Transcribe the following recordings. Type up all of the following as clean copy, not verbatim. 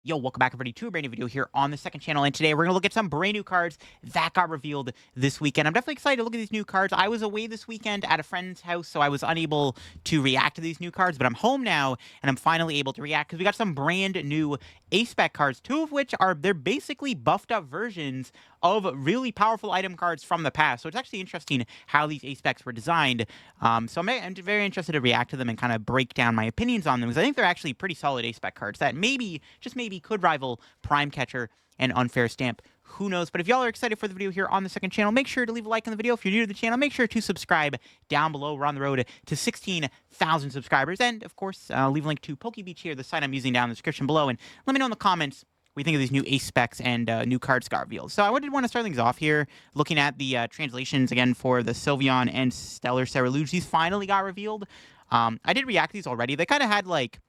Yo, welcome back everybody to a brand new video here on the second channel, and today we're going to look at some brand new cards that got revealed this weekend. I'm definitely excited to look at these new cards. I was away this weekend at a friend's house, so I was unable to react to these new cards, but I'm home now, and I'm finally able to react because we got some brand new SPEC cards, two of which they're basically buffed up versions of really powerful item cards from the past. So it's actually interesting how these SPECs were designed. So I'm very interested to react to them and kind of break down my opinions on them, because I think they're actually pretty solid SPEC cards that maybe, just maybe, could rival Prime Catcher and Unfair Stamp. Who knows? But if y'all are excited for the video here on the second channel, make sure to leave a like on the video. If you're new to the channel, make sure to subscribe down below. We're on the road to 16,000 subscribers. And, of course, leave a link to PokeBeach here, the site I'm using down in the description below. And let me know in the comments what you think of these new SPECs and new cards got revealed. So I want to start things off here looking at the translations again for the Sylveon and Stellar Cerulean. These finally got revealed. I did react to these already. They kind of had like,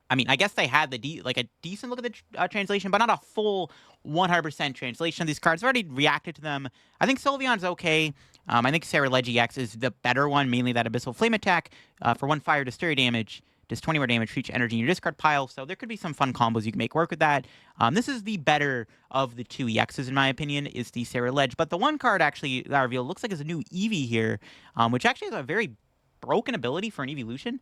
I mean, I guess they had the a decent look at the translation, but not a full 100% translation of these cards. I've already reacted to them. I think Sylveon's okay. I think Cerulean EX is the better one, mainly that Abyssal Flame attack. For 1 fire, does 30 damage, does 20 more damage for each energy in your discard pile. So there could be some fun combos you can make work with that. This is the better of the two EXs, in my opinion, is the Cerulean. But the one card actually that I revealed looks like it's a new Eevee here, which actually has a very broken ability for an evolution.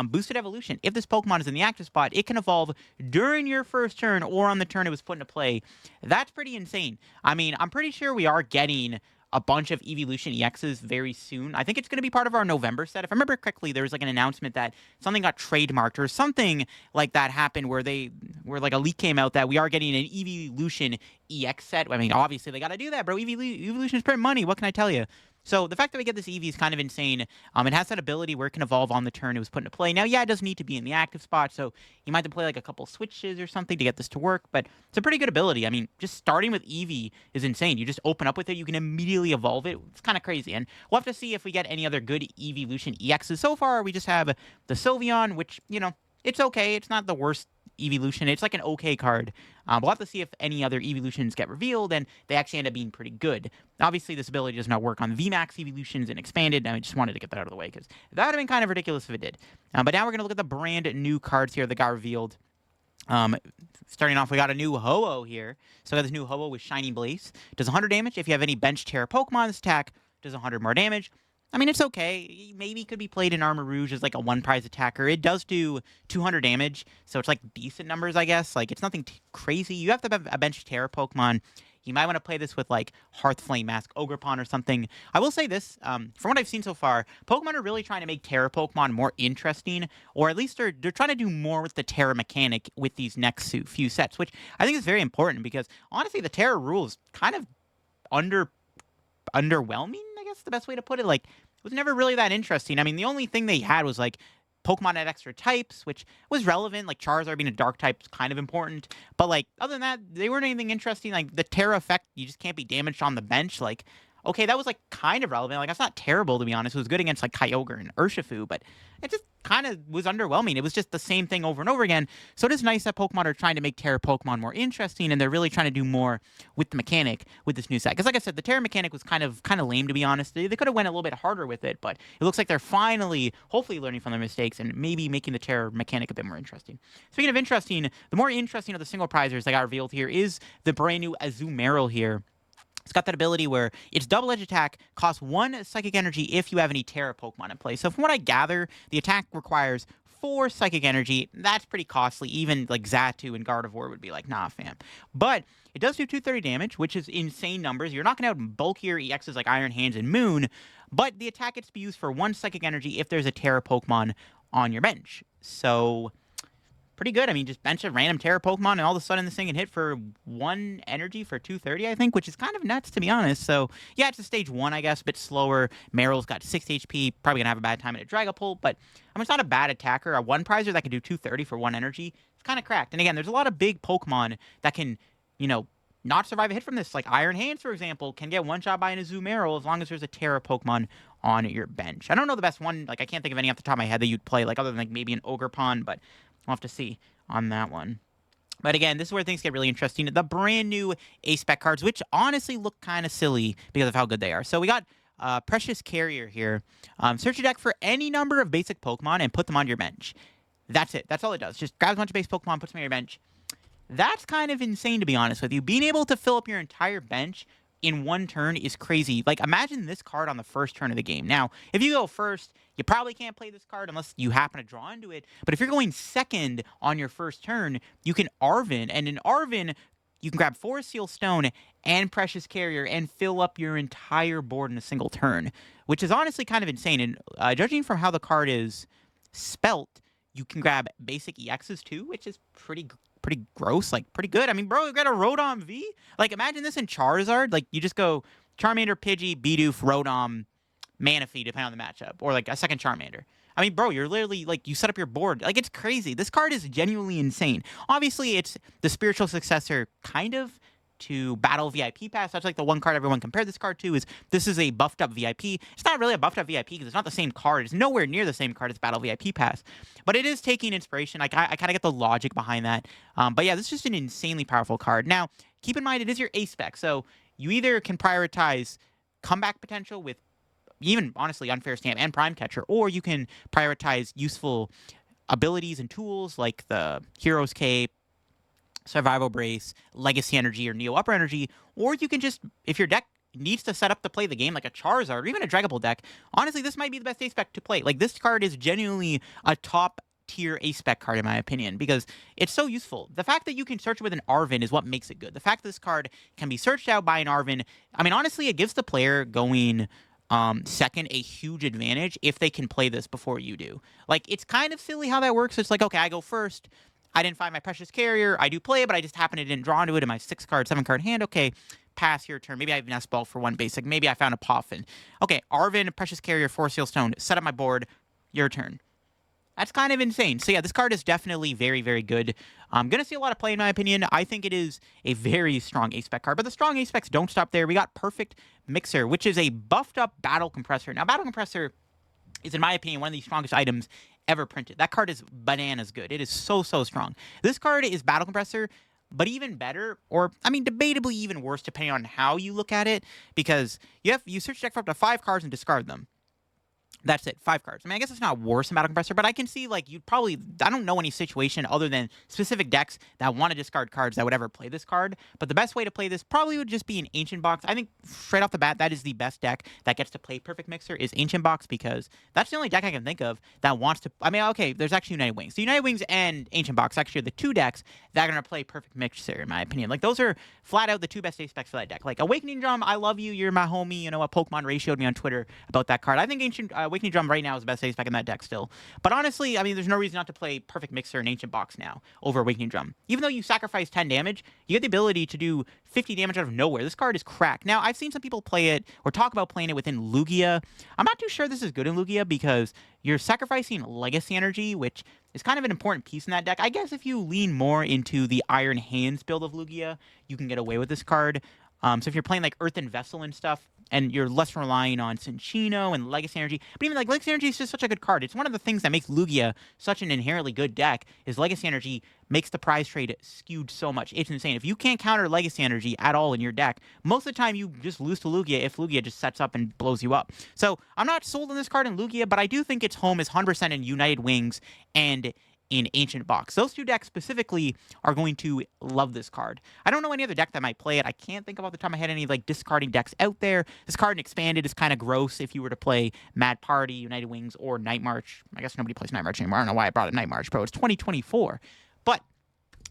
Boosted evolution. If this Pokemon is in the active spot, it can evolve during your first turn or on the turn it was put into play. That's pretty insane. I mean, I'm pretty sure we are getting a bunch of evolution EXs very soon. I think it's going to be part of our November set. If I remember correctly, there was like an announcement that something got trademarked or something like that happened where like a leak came out that we are getting an evolution EX set. I mean, obviously they got to do that, bro. Evolution is print money. What can I tell you? So the fact that we get this Eevee is kind of insane. It has that ability where it can evolve on the turn it was put into play. Now, yeah, it does need to be in the active spot, so you might have to play like a couple switches or something to get this to work, but it's a pretty good ability. I mean, just starting with Eevee is insane. You just open up with it, you can immediately evolve it. It's kind of crazy, and we'll have to see if we get any other good evolution EXs. So far, we just have the Sylveon, which, you know, it's okay. It's not the worst evolution. It's like an okay card. We'll have to see if any other evolutions get revealed and they actually end up being pretty good. Obviously, this ability does not work on VMAX evolutions and expanded, and I just wanted to get that out of the way because that would have been kind of ridiculous if it did. But now we're going to look at the brand new cards here that got revealed. Starting off, we got a new Ho-Oh here. So we got this new Ho-Oh with Shining Blaze. Does 100 damage. If you have any bench Terra Pokemon, this attack does 100 more damage. I mean, it's okay. Maybe could be played in Armor Rouge as like a one-prize attacker. It does do 200 damage, so it's like decent numbers, I guess. Like, it's nothing crazy. You have to have a bench Terra Pokemon. You might want to play this with like Hearthflame Mask, Ogerpon, or something. I will say this, from what I've seen so far, Pokemon are really trying to make Terra Pokemon more interesting, or at least they're trying to do more with the Terra mechanic with these next few sets, which I think is very important because honestly, the Terra rule is kind of underwhelming, I guess the best way to put it. Like, it was never really that interesting. I mean, the only thing they had was like Pokemon had extra types, which was relevant. Like Charizard being a dark type is kind of important. But like, other than that, they weren't anything interesting. Like the Terra effect, you just can't be damaged on the bench. Like, okay, that was like kind of relevant. Like, that's not terrible, to be honest. It was good against like Kyogre and Urshifu, but it just kind of was underwhelming. It was just the same thing over and over again. So it is nice that Pokemon are trying to make Terra Pokemon more interesting, and they're really trying to do more with the mechanic with this new set. Because like I said, the Terra mechanic was kind of lame, to be honest. They could have went a little bit harder with it, but it looks like they're finally, hopefully, learning from their mistakes and maybe making the Terra mechanic a bit more interesting. Speaking of interesting, the more interesting of the single prizers that got revealed here is the brand new Auml here. It's got that ability where its double-edged attack costs 1 psychic energy if you have any Terra Pokemon in play. So from what I gather, the attack requires 4 psychic energy. That's pretty costly. Even like Xatu and Gardevoir would be like, nah, fam. But it does do 230 damage, which is insane numbers. You're knocking out bulkier EXs like Iron Hands and Moon, but the attack gets to be used for 1 psychic energy if there's a Terra Pokemon on your bench. So pretty good. I mean, just bench a random Terra Pokemon, and all of a sudden this thing can hit for 1 energy for 230, I think, which is kind of nuts, to be honest. So, yeah, it's a stage 1, I guess, a bit slower. Meryl's got 6 HP, probably going to have a bad time at a Dragapult, but I mean, it's not a bad attacker. A 1-prizer that can do 230 for 1 energy, it's kind of cracked. And again, there's a lot of big Pokemon that can, you know, not survive a hit from this. Like Iron Hands, for example, can get one-shot by an Azumarill as long as there's a Terra Pokemon on your bench. I don't know the best one. Like, I can't think of any off the top of my head that you'd play, like, other than like maybe an Ogerpon, but we'll have to see on that one. But again, this is where things get really interesting. The brand new SPEC cards, which honestly look kind of silly because of how good they are. So we got Precious Carrier here. Search your deck for any number of basic Pokemon and put them on your bench. That's it. That's all it does. Just grabs a bunch of base Pokemon, puts them on your bench. That's kind of insane, to be honest with you. Being able to fill up your entire bench in one turn is crazy. Like, imagine this card on the first turn of the game. Now, if you go first, you probably can't play this card unless you happen to draw into it. But if you're going second on your first turn, you can Arvin. And in Arvin, you can grab Forest Seal Stone and Precious Carrier and fill up your entire board in a single turn, which is honestly kind of insane. And judging from how the card is spelt, you can grab basic EXs too, which is pretty gross, like pretty good. I mean, bro, you got a Rotom V. Like, imagine this in Charizard. Like, you just go Charmander, Pidgey, Bidoof, Rotom, Manaphy, depending on the matchup, or like a second Charmander. I mean, bro, you're literally like, you set up your board. Like, it's crazy. This card is genuinely insane. Obviously, it's the spiritual successor, kind of, to Battle VIP Pass. That's like the one card everyone compared this card to. Is this is a buffed up VIP. It's not really a buffed up VIP because it's not the same card. It's nowhere near the same card as Battle VIP Pass. But it is taking inspiration. I kind of get the logic behind that. But yeah, this is just an insanely powerful card. Now, keep in mind, it is your A-Spec. So you either can prioritize comeback potential with even, honestly, Unfair Stamp and Prime Catcher, or you can prioritize useful abilities and tools like the Hero's Cape, Survival Brace, Legacy Energy, or Neo Upper Energy, or you can just, if your deck needs to set up to play the game like a Charizard or even a Dragapult deck, honestly, this might be the best A-Spec to play. Like, this card is genuinely a top tier A-Spec card, in my opinion, because it's so useful. The fact that you can search with an Arvin is what makes it good. The fact that this card can be searched out by an Arvin, I mean, honestly, it gives the player going second a huge advantage if they can play this before you do. Like, it's kind of silly how that works. It's like, okay, I go first. I didn't find my Precious Carrier. I do play it, but I just happen to didn't draw into it in my 6-card, 7-card hand. Okay, pass your turn. Maybe I have Nest Ball for one basic. Maybe I found a Poffin. Okay, Arvin, Precious Carrier, Force Seal Stone. Set up my board. Your turn. That's kind of insane. So yeah, this card is definitely very, very good. I'm going to see a lot of play, in my opinion. I think it is a very strong A-Spec card, but the strong A-Specs don't stop there. We got Perfect Mixer, which is a buffed up Battle Compressor. Now, Battle Compressor is, in my opinion, one of the strongest items ever printed. That card is bananas good. It is so strong. This card is Battle Compressor, but even better, or, I mean, debatably even worse, depending on how you look at it, because you search deck for up to 5 cards and discard them. That's it, 5 cards. I mean, I guess it's not worse than Battle Compressor, but I can see, like, you'd probably, I don't know any situation other than specific decks that want to discard cards that would ever play this card, but the best way to play this probably would just be an Ancient Box. I think, straight off the bat, that is the best deck that gets to play Perfect Mixer, is Ancient Box, because that's the only deck I can think of that wants to, I mean, okay, there's actually United Wings. So United Wings and Ancient Box actually are the 2 decks that are going to play Perfect Mixer, in my opinion. Like, those are flat out the 2 best A-Specs for that deck. Like, Awakening Drum, I love you, you're my homie, you know what, Pokemon Ray showed me on Twitter about that card. I think Awakening Drum right now is the best A-Spec in that deck still. But honestly, I mean, there's no reason not to play Perfect Mixer and Ancient Box now over Awakening Drum. Even though you sacrifice 10 damage, you get the ability to do 50 damage out of nowhere. This card is cracked. Now, I've seen some people play it or talk about playing it within Lugia. I'm not too sure this is good in Lugia because you're sacrificing Legacy Energy, which is kind of an important piece in that deck. I guess if you lean more into the Iron Hands build of Lugia, you can get away with this card. So if you're playing like Earthen Vessel and stuff, and you're less relying on Cinccino and Legacy Energy, but even like Legacy Energy is just such a good card. It's one of the things that makes Lugia such an inherently good deck, is Legacy Energy makes the prize trade skewed so much. It's insane. If you can't counter Legacy Energy at all in your deck, most of the time you just lose to Lugia if Lugia just sets up and blows you up. So I'm not sold on this card in Lugia, but I do think its home is 100% in United Wings and in Ancient Box. Those 2 decks specifically are going to love this card. I don't know any other deck that might play it. I can't think of off the top of my head any like discarding decks out there. This card in Expanded is kind of gross if you were to play Mad Party, United Wings, or Night March. I guess nobody plays Night March anymore. I don't know why I brought up Night March, bro. It's 2024. But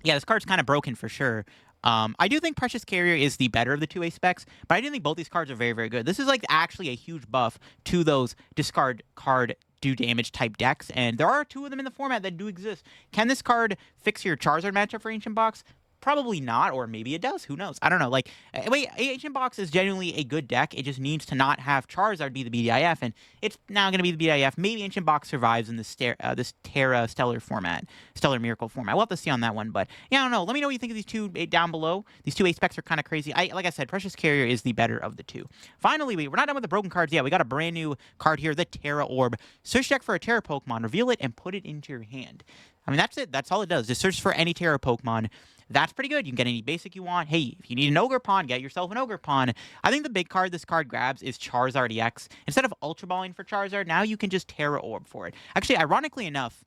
yeah, this card's kind of broken for sure. I do think Precious Carrier is the better of the 2 A-Specs, but I do think both these cards are very, very good. This is like actually a huge buff to those discard card do damage type decks, and there are 2 of them in the format that do exist. Can this card fix your Charizard matchup for Ancient Box? Probably not, or maybe it does. Who knows? I don't know. Like, wait, Ancient Box is genuinely a good deck. It just needs to not have Charizard be the BDIF, and it's now going to be the BDIF. Maybe Ancient Box survives in this Terra Stellar format, Stellar Miracle format. We'll have to see on that one, but yeah, I don't know. Let me know what you think of these 2 down below. These 2 A-Specs are kind of crazy. Like I said, Precious Carrier is the better of the 2. Finally, we're not done with the broken cards yet. We got a brand new card here, the Terra Orb. Search deck for a Terra Pokemon, reveal it, and put it into your hand. I mean, that's it. That's all it does. Just search for any Terra Pokemon. That's pretty good. You can get any basic you want. Hey, if you need an Ogerpon, get yourself an Ogerpon. I think the big card this card grabs is Charizard EX. Instead of Ultra Balling for Charizard, now you can just Terra Orb for it. Actually, ironically enough,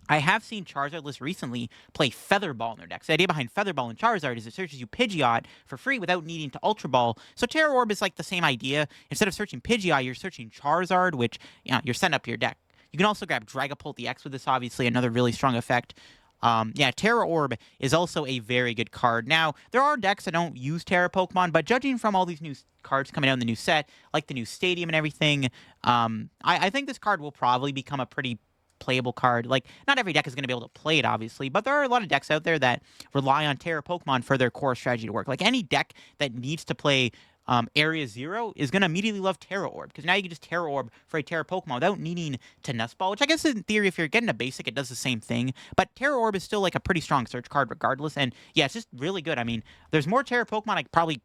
I have seen Charizard lists recently play Feather Ball in their decks. The idea behind Feather Ball and Charizard is it searches you Pidgeot for free without needing to Ultra Ball. So Terra Orb is like the same idea. Instead of searching Pidgeot, you're searching Charizard, which you're setting up your deck. You can also grab Dragapult EX with this, obviously, another really strong effect. Yeah, Terra Orb is also a very good card. Now, there are decks that don't use Terra Pokemon, but judging from all these new cards coming out in the new set, like the new Stadium and everything, I think this card will probably become a pretty playable card. Like, not every deck is going to be able to play it, obviously, but there are a lot of decks out there that rely on Terra Pokemon for their core strategy to work. Like, any deck that needs to play Area Zero is going to immediately love Terra Orb, because now you can just Terra Orb for a Terra Pokemon without needing to Nestball, which I guess in theory, if you're getting a basic, it does the same thing. But Terra Orb is still like a pretty strong search card regardless, and yeah, it's just really good. I mean, there's more Terra Pokemon I probably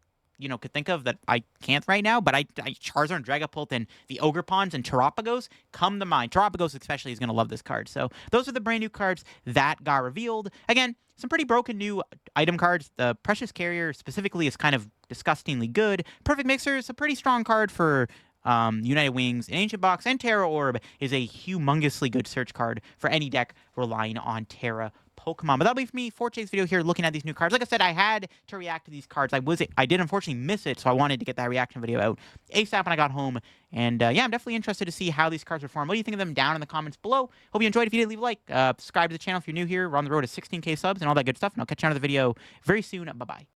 could think of that I can't right now, but I Charizard and Dragapult and the Ogerpons and Terapagos come to mind. Terapagos especially is going to love this card. So those are the brand new cards that got revealed. Again, some pretty broken new item cards. The Precious Carrier specifically is kind of disgustingly good. Perfect Mixer is a pretty strong card for United Wings. An Ancient Box and Terra Orb is a humongously good search card for any deck relying on Terra Pokemon. But that'll be for me for today's video here, looking at these new cards. Like I said, I had to react to these cards. I did unfortunately miss it, so I wanted to get that reaction video out ASAP when I got home. And yeah, I'm definitely interested to see how these cards perform. What do you think of them down in the comments below? Hope you enjoyed. If you did, leave a like. Subscribe to the channel if you're new here. We're on the road to 16K subs and all that good stuff. And I'll catch you on the video very soon. Bye-bye.